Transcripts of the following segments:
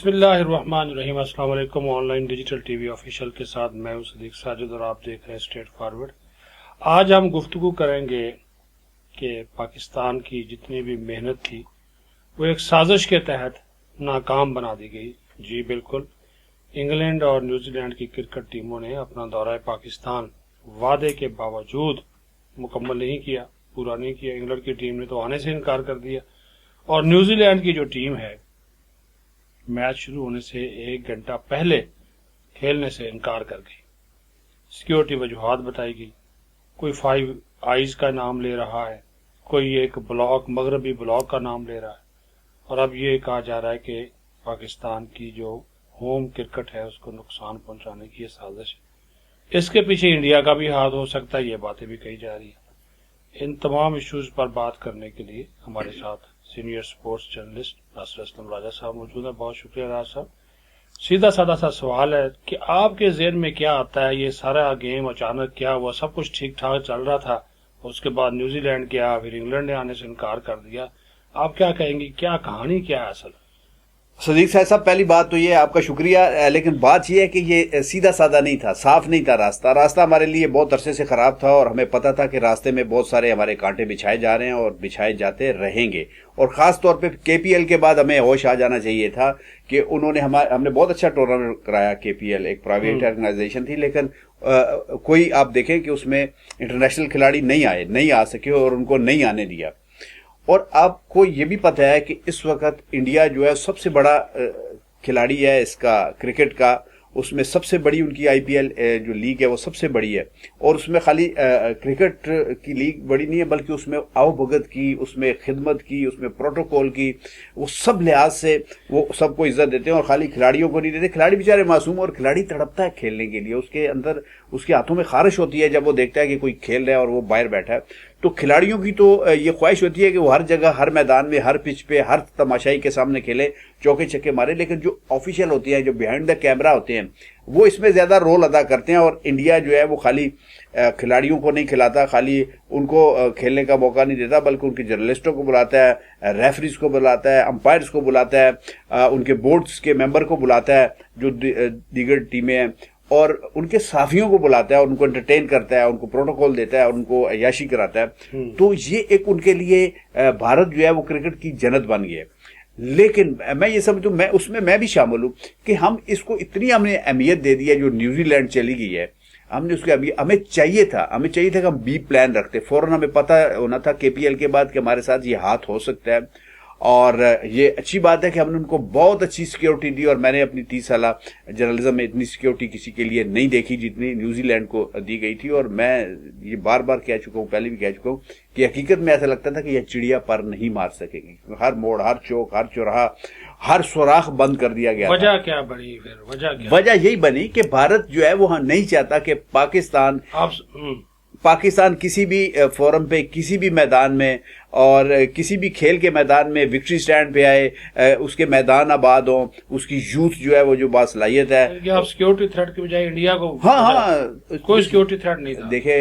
بسم اللہ الرحمن الرحیم۔ السلام علیکم۔ On line digital T V official کے ساتھ میں ہوں صدیق ساجد اور آپ دیکھ رہے ہیں اسٹریٹ فارورڈ۔ آج ہم گفتگو کریں گے کہ پاکستان کی جتنی بھی محنت تھی وہ ایک سازش کے تحت ناکام بنا دی گئی۔ جی بالکل، انگلینڈ اور نیوزی لینڈ کی کرکٹ ٹیموں نے اپنا دورہ پاکستان وعدے کے باوجود مکمل نہیں کیا، پورا نہیں کیا۔ انگلینڈ کی ٹیم نے تو آنے سے انکار کر دیا، اور نیوزی لینڈ کی جو ٹیم ہے میچ شروع ہونے سے 1 گھنٹہ پہلے کھیلنے سے انکار کر گئی۔ سیکیورٹی وجوہات بتائی گئی، کوئی 5 آئیز کا نام لے رہا ہے، کوئی ایک بلاک مغربی بلاک کا نام لے رہا ہے، اور اب یہ کہا جا رہا ہے کہ پاکستان کی جو ہوم کرکٹ ہے اس کو نقصان پہنچانے کی یہ سازش ہے۔ اس کے پیچھے انڈیا کا بھی ہاتھ ہو سکتا ہے، یہ باتیں بھی کہی جا رہی ہیں۔ ان تمام ایشوز پر بات کرنے کے لیے ہمارے ساتھ سینئر سپورٹس جرنلسٹ ناصر اسلم راجہ صاحب موجود ہیں۔ بہت شکریہ راجہ صاحب۔ سیدھا سادہ سا سوال ہے کہ آپ کے ذہن میں کیا آتا ہے؟ یہ سارا گیم اچانک کیا ہوا؟ سب کچھ ٹھیک ٹھاک چل رہا تھا، اس کے بعد نیوزی لینڈ کیا، پھر انگلینڈ نے آنے سے انکار کر دیا۔ آپ کیا کہیں گے، کیا کہانی کیا ہے اصل؟ صدیق صاحب پہلی بات تو یہ آپ کا شکریہ، لیکن بات یہ ہے کہ یہ سیدھا سادہ نہیں تھا، صاف نہیں تھا راستہ ہمارے لیے بہت عرصے سے خراب تھا، اور ہمیں پتا تھا کہ راستے میں بہت سارے ہمارے کانٹے بچھائے جا رہے ہیں اور بچھائے جاتے رہیں گے۔ اور خاص طور پہ کے پی ایل کے بعد ہمیں ہوش آ جانا چاہیے تھا کہ انہوں نے ہم نے بہت اچھا ٹورنامنٹ کرایا۔ کے پی ایل ایک پرائیویٹ آرگنائزیشن تھی، لیکن کوئی آپ دیکھیں کہ اس میں انٹرنیشنل کھلاڑی نہیں آ سکے اور ان کو نہیں آنے دیا۔ اور آپ کو یہ بھی پتہ ہے کہ اس وقت انڈیا جو ہے سب سے بڑا کھلاڑی ہے اس کا کرکٹ کا، اس میں سب سے بڑی ان کی آئی پی ایل جو لیگ ہے وہ سب سے بڑی ہے، اور اس میں خالی کرکٹ کی لیگ بڑی نہیں ہے بلکہ اس میں آؤ بھگت کی، اس میں خدمت کی، اس میں پروٹوکول کی، وہ سب لحاظ سے وہ سب کو عزت دیتے ہیں، اور خالی کھلاڑیوں کو نہیں دیتے۔ کھلاڑی بیچارے معصوم، اور کھلاڑی تڑپتا ہے کھیلنے کے لیے، اس کے اندر اس کے ہاتھوں میں خارش ہوتی ہے جب وہ دیکھتا ہے کہ کوئی کھیل رہا ہے اور وہ باہر بیٹھا ہے۔ تو کھلاڑیوں کی تو یہ خواہش ہوتی ہے کہ وہ ہر جگہ، ہر میدان میں، ہر پچ پہ، ہر تماشائی کے سامنے کھیلے، چوکے چھکے مارے، لیکن جو آفیشیل ہوتے ہیں، جو بیہائنڈ دا کیمرہ ہوتے ہیں، وہ اس میں زیادہ رول ادا کرتے ہیں۔ اور انڈیا جو ہے وہ خالی کھلاڑیوں کو نہیں کھلاتا، خالی ان کو کھیلنے کا موقع نہیں دیتا، بلکہ ان کے جرنلسٹوں کو بلاتا ہے، ریفریز کو بلاتا ہے، امپائرز کو بلاتا ہے، ان کے بورڈز کے ممبر کو بلاتا ہے جو دیگر ٹیمیں ہیں، اور ان کے صحافیوں کو بلاتا ہے، ان کو انٹرٹین کرتا ہے، ان کو پروٹوکول دیتا ہے، اور ان کو عیاشی کراتا ہے۔ تو یہ ایک ان کے لیے بھارت جو ہے وہ کرکٹ کی جنت بن گئی ہے۔ لیکن میں یہ سمجھوں، میں بھی شامل ہوں کہ ہم اس کو اتنی ہم نے اہمیت دے دی ہے جو نیوزی لینڈ چلی گئی ہے، ہم نے اس کے ہمیں چاہیے تھا کہ ہم بی پلان رکھتے، فوراً ہمیں پتہ ہونا تھا کے پی ایل کے بعد کہ ہمارے ساتھ یہ ہاتھ ہو سکتا ہے۔ اور یہ اچھی بات ہے کہ ہم نے ان کو بہت اچھی سیکیورٹی دی، اور میں نے اپنی 30 سالہ جرنلزم میں اتنی سیکیورٹی کسی کے لیے نہیں دیکھی جتنی نیوزی لینڈ کو دی گئی تھی۔ اور میں یہ بار بار کہہ چکا ہوں، پہلے بھی کہہ چکا ہوں کہ حقیقت میں ایسا لگتا تھا کہ یہ چڑیا پر نہیں مار سکے گی، ہر موڑ، ہر چوک، ہر چوراہا، ہر سوراخ بند کر دیا گیا۔ وجہ کیا بنی پھر؟ وجہ یہی بنی کہ بھارت جو ہے وہ نہیں چاہتا کہ پاکستان کسی بھی فورم پہ، کسی بھی میدان میں، اور کسی بھی کھیل کے میدان میں وکٹری سٹینڈ پہ آئے، اس کے میدان آباد ہوں، اس کی یوتھ جو ہے وہ جو باصلاحیت ہے۔ آپ سیکیورٹی تھریٹ کی بجائے انڈیا کو کوئی سیکیورٹی تھریٹ نہیں تھا؟ دیکھیں،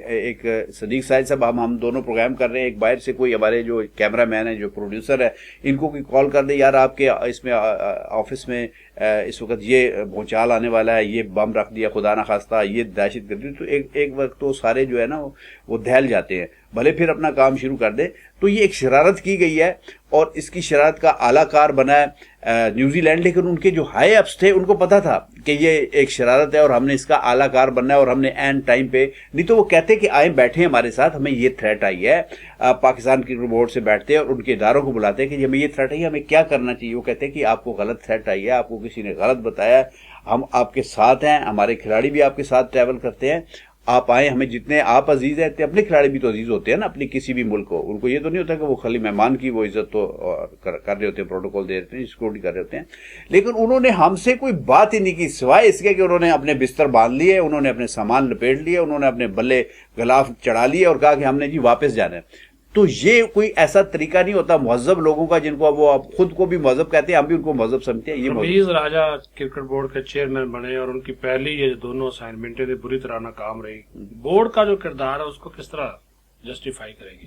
ایک صدیق صاحب ہم دونوں پروگرام کر رہے ہیں، ایک باہر سے کوئی ہمارے جو کیمرہ مین ہے، جو پروڈیوسر ہے، ان کو کوئی کال کر دے، یار آپ کے اس میں آفس میں اس وقت یہ بھونچال آنے والا ہے، یہ بم رکھ دیا خدا نہ خواستہ، یہ دہشت گردی، تو ایک وقت تو سارے جو ہے نا وہ دہل جاتے ہیں، بھلے پھر اپنا کام شروع کر دیں۔ تو یہ ایک شرارت کی گئی ہے، اور اس کی شرارت کا اعلیٰ کار بنا ہے نیوزی لینڈ، لیکن ان کے جو ہائی اپس تھے ان کو پتا تھا کہ یہ ایک شرارت ہے اور ہم نے اس کا اعلیٰ کار بننا ہے، اور ہم نے اینڈ ٹائم پہ، نہیں تو وہ کہتے کہ آئیں بیٹھیں ہمارے ساتھ، ہمیں یہ تھریٹ آئی ہے، پاکستان کی بورڈ سے بیٹھتے اور ان کے اداروں کو بلاتے کہ ہمیں یہ تھریٹ آئی ہے، ہمیں کیا کرنا چاہیے۔ وہ کہتے کہ آپ کو غلط تھریٹ آئی ہے، آپ کو کسی نے غلط بتایا، ہم آپ کے ساتھ ہیں، ہمارے کھلاڑی بھی آپ کے ساتھ ٹریول کرتے ہیں، آپ آئیں، ہمیں جتنے آپ عزیز ہیں اپنے کھلاڑی بھی تو عزیز ہوتے ہیں نا، اپنی کسی بھی ملک کو، ان کو یہ تو نہیں ہوتا کہ وہ خالی مہمان کی وہ عزت تو کر رہے ہوتے ہیں، پروٹوکول دے رہے ہوتے ہیں، سیکورٹی کر رہے ہوتے ہیں۔ لیکن انہوں نے ہم سے کوئی بات ہی نہیں کی، سوائے اس کے کہ انہوں نے اپنے بستر باندھ لیے، انہوں نے اپنے سامان لپیٹ لیے، انہوں نے اپنے بلے غلاف چڑھا لیے اور کہا کہ ہم نے جی واپس جانا ہے۔ تو یہ کوئی ایسا طریقہ نہیں ہوتا مہذب لوگوں کا، جن کو وہ خود کو بھی مہذب کہتے ہیں، ہم بھی ان کو مہذب سمجھتے ہیں۔ رمیز راجہ کرکٹ بورڈ کے چیئرمین بنے، اور ان کی پہلی یہ دونوں اسائنمنٹیں تھیں بری طرح ناکام رہی۔ بورڈ کا جو کردار ہے اس کو کس طرح جسٹیفائی کرے گی؟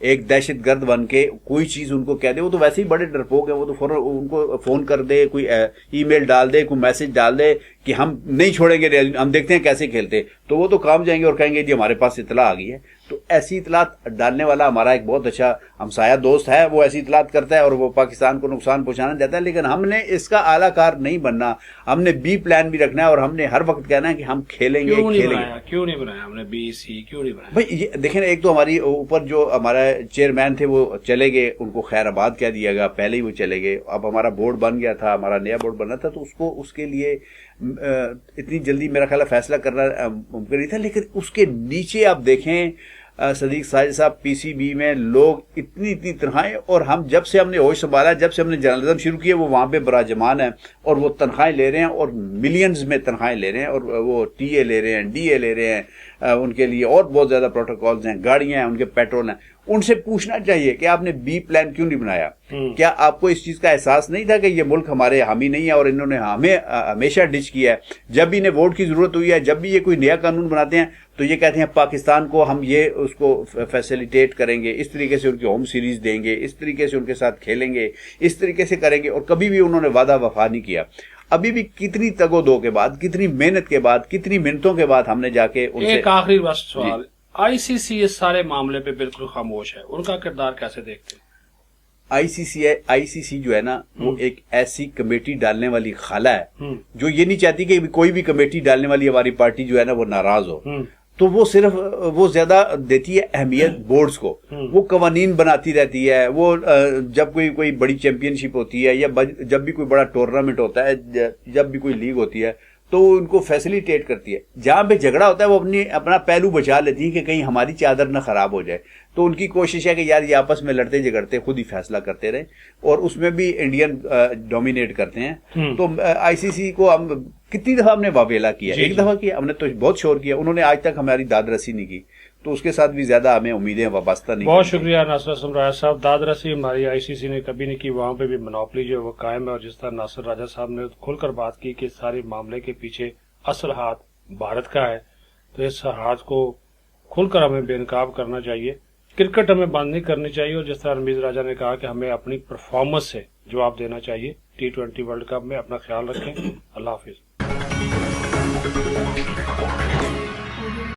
ایک دہشت گرد بن کے کوئی چیز ان کو کہہ دے. وہ تو ویسے ہی بڑے ڈرپوک ہیں, وہ تو فوراً ان کو فون کر دے, کوئی ای میل ڈال دے, کوئی میسج ڈال دے کہ ہم نہیں چھوڑیں گے, ہم دیکھتے ہیں کیسے کھیلتے, تو وہ تو کام جائیں گے اور کہیں گے جی ہمارے پاس اطلاع آ گئی ہے. تو ایسی اطلاعات ڈالنے والا ہمارا ایک بہت اچھا ہمسایہ دوست ہے, وہ ایسی اطلاعات کرتا ہے اور وہ پاکستان کو نقصان پہنچانا چاہتا ہے. لیکن ہم نے اس کا اعلیٰ کار نہیں بننا, ہم نے بی پلان بھی رکھنا ہے اور ہم نے ہر وقت کہنا ہے کہ ہم کھیلیں گے. کیوں نہیں بنایا ہم نے بی سی, کیوں نہیں بنایا بھائی؟ یہ دیکھیں نا, ایک تو ہماری اوپر جو ہمارا چیئرمین تھے وہ چلے گئے, ان کو خیر آباد کہہ دیا گیا, پہلے ہی وہ چلے گئے. اب ہمارا بورڈ بن گیا تھا, ہمارا نیا بورڈ بنا تھا, تو اس کے لیے اتنی جلدی میرا خیال ہے فیصلہ کرنا ممکن نہیں تھا. لیکن اس کے نیچے آپ دیکھیں صدیق ساجد صاحب, پی سی بی میں لوگ اتنی تنخواہیں, اور جب سے ہم نے ہوش سنبھالا, جب سے ہم نے جرنلزم شروع کیا, وہ وہاں پہ براجمان ہیں اور وہ تنخواہیں لے رہے ہیں اور ملینز میں تنخواہیں لے رہے ہیں, اور وہ ٹی اے لے رہے ہیں, ڈی اے لے رہے ہیں, ان کے لیے اور بہت زیادہ پروٹوکالز ہیں, گاڑیاں ہیں, ان کے پیٹرول ہیں. ان سے پوچھنا چاہیے کہ آپ نے بی پلان کیوں نہیں بنایا؟ کیا آپ کو اس چیز کا احساس نہیں تھا کہ یہ ملک ہمارے حامی نہیں ہے اور انہوں نے ہمیں ہمیشہ ڈچ کیا ہے؟ جب بھی انہیں ووٹ کی ضرورت ہوئی ہے, جب بھی یہ کوئی نیا قانون بناتے ہیں تو یہ کہتے ہیں پاکستان کو ہم یہ اس کو فیسیلیٹیٹ کریں گے, اس طریقے سے ان کی ہوم سیریز دیں گے, اس طریقے سے ان کے ساتھ کھیلیں گے, اس طریقے سے کریں گے, اور کبھی بھی انہوں نے وعدہ وفا نہیں کیا. ابھی بھی کتنی تگ و دو کے بعد, کتنی محنت کے بعد, کتنی منٹوں کے بعد ہم نے جا کے ان سے. ایک آخری بس سوال, آئی سی سی اس سارے معاملے پہ بالکل خاموش ہے, ان کا کردار کیسے دیکھتے ہیں؟ آئی سی سی جو ہے نا, وہ ایک ایسی کمیٹی ڈالنے والی خالہ ہے جو یہ نہیں چاہتی کہ کوئی بھی کمیٹی ڈالنے والی ہماری پارٹی جو ہے نا وہ ناراض ہو. تو وہ صرف وہ زیادہ دیتی ہے اہمیت بورڈز کو, وہ قوانین بناتی رہتی ہے. وہ جب کوئی بڑی چیمپئن شپ ہوتی ہے, یا جب بھی کوئی بڑا ٹورنامنٹ ہوتا ہے, جب بھی کوئی لیگ ہوتی ہے, تو وہ ان کو فیسیلیٹیٹ کرتی ہے. جہاں پہ جھگڑا ہوتا ہے وہ اپنا پہلو بچا لیتی ہے کہ کہیں ہماری چادر نہ خراب ہو جائے. تو ان کی کوشش ہے کہ یار یہ آپس میں لڑتے جھگڑتے خود ہی فیصلہ کرتے رہے, اور اس میں بھی انڈین ڈومینیٹ کرتے ہیں. تو آئی سی سی کو ہم کتنی دفعہ ہم نے واویلا کیا, ایک دفعہ کیا, ہم نے تو بہت شور کیا, انہوں نے آج تک ہماری داد رسی نہیں کی. تو اس کے ساتھ بھی زیادہ ہمیں امیدیں وابستہ نہیں. بہت شکریہ ناصر اسلم راجہ صاحب. داد رسی ہماری آئی سی سی نے کبھی نہیں کی, وہاں پہ بھی منوپلی جو ہے وہ قائم ہے. اور جس طرح ناصر راجہ صاحب نے کھل کر بات کی کہ سارے معاملے کے پیچھے اصل ہاتھ بھارت کا ہے, تو اس ہاتھ کو کھل کر ہمیں بے نقاب کرنا چاہیے. کرکٹ ہمیں بند نہیں کرنی چاہیے, اور جس طرح رمیز راجہ نے کہا کہ ہمیں اپنی پرفارمنس سے جواب دینا چاہیے. T20 ورلڈ کپ میں اپنا خیال رکھیں. اللہ حافظ.